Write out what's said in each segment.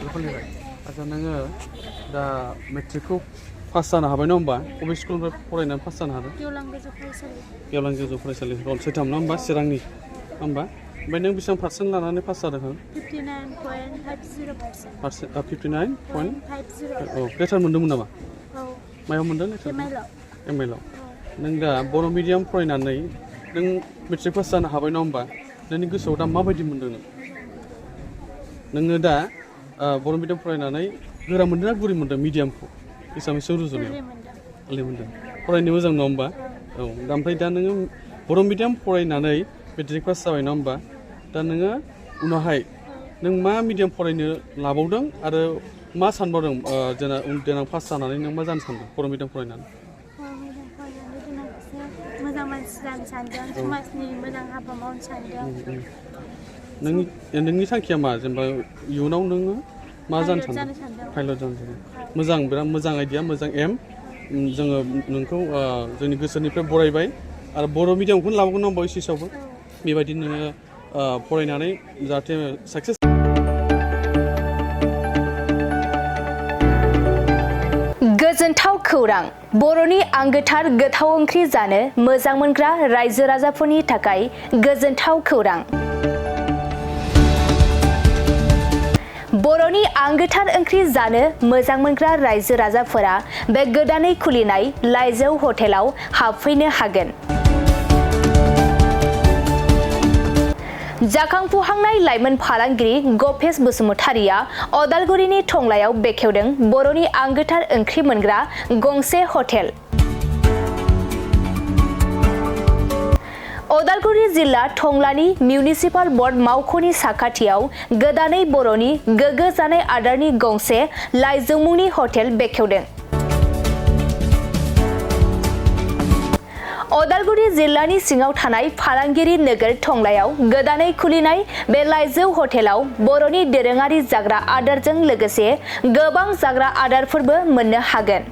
खुलिबाय आच्चा नोङो दा मेट्रिकखौ पास जानो हाबाय नङा होमबा बबे स्कुलनिफ्राय फरायनानै पास जानो हादों गेवलां गोजौ फरायसालि गेवलां गोजौ फरायसालि रनसायथाम नङा होमबा चिरांनि नङा होमबा ओमफ्राय नों बेसेबां पार्सेन्ट लानानै पास जादों 59.50% 59.50 औ लेटार मोन्दोंमोन नामा औ मायाव मोन्दों लेटार एमएलआव नों दा बर' मिडियाम फरायनानै नों मेट्रिक पास जानो हाबाय नङा होमबा नोंनि गोसोआव दा माबायदि मोन्दों नोङो दा बर' मिडियाम फरायनानै गोरा मोन्दों ना गुरै मोन्दों मिडियामखौ एसामिसजों रुजुनायाव गोरलै मोन्दों फरायनो मोजां नङा होमबा औ दा ओमफ्राय दा नोङो बर' मिडियाम फरायनानै मेट्रिक पास जाबाय नङा होमबा दा नोङो उनावहाय नों मा मिडियाम फरायनो लाबावदों आरो मा सानबावदों देनां पास जानानै नों मा जानो सानदों बर' मिडियाम फरायनानै मोजां मानसि जानो सानदों समाजनि मोजां हाबा मावनो सानदों नोंनि थांखिया मा जेनेबा इयुनाव नोङो मा जानो सानदों पाइलट जानो सानदों मोजां बिराद मोजां आइडिया मोजां एम जोङो नोंखौ जोंनि गोसोनिफ्राय बरायबाय आरो बर' मिडियामखौनो लाबोगोन नांगौ एसएसआवबो बेबायदि नोङो फरायनानै जाहाथे साक्सेस गोजोनथाव खौरां बर'नि आंगोथार गोथाव ओंख्रि जानो मोजां मोनग्रा रायजो राजाफोरनि थाखाय गोजोनथाव खौरां बर'नि आंगोथार ओंख्रि जानो मोजां मोनग्रा रायजो राजाफोरा बे गोदानै खुलिनाय लाइजौ हटेलाव हाबफैनो हागोन जाखांफुहांनाय लाइमोन फालांगिरि गपेश बसुमतारिया अदालगुरिनि टंलायाव बेखेवदों बर'नि आंगोथार ओंख्रि मोनग्रा गंसे हटेल अदालगुरि जिल्ला टंलानि मिउनिसिपाल बर्ड मावख'नि साखाथियाव गोदानै बर'नि गोग्गो जानाय आदारनि गंसे लाइजौ मुंनि हटेल बेखेवदों अदालगुरि जिल्लानि सिङाव थानाय फालांगिरि नोगोर टंलायाव गोदानै खुलिनाय बे लाइजौ हटेलाव बर'नि दोरोङारि जाग्रा आदारजों लोगोसे गोबां जाग्रा आदारफोरबो मोननो हागोन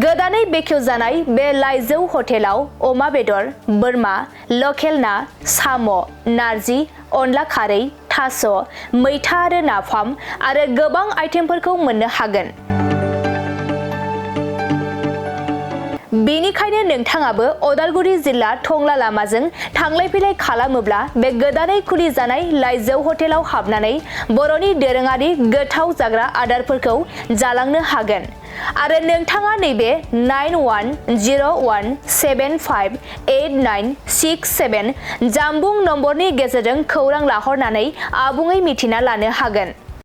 गोदानै बेखेवजानाय बे लाइजौ हटेलाव अमा बेदर बोरमा लकेल ना साम' नारजि अनला खारै थास' मैथा आरो नाफाम आरो गोबां आइटेमफोरखौ मोननो हागोन बेनिखायनो नोंथाङाबो अदालगुरि जिल्ला टंला लामाजों थांलाय फैलाय खालामोब्ला बे गोदानै खुलि जानाय लाइजौ हटेलाव हाबनानै बर'नि दोरोङारि गोथाव जाग्रा आदारफोरखौ जालांनो हागोन आरो नोंथाङा नैबे 9101758967 जानबुं नम्बरनि गेजेरजों खौरां लाहरनानै आबुङै मिथिना लानो हागोन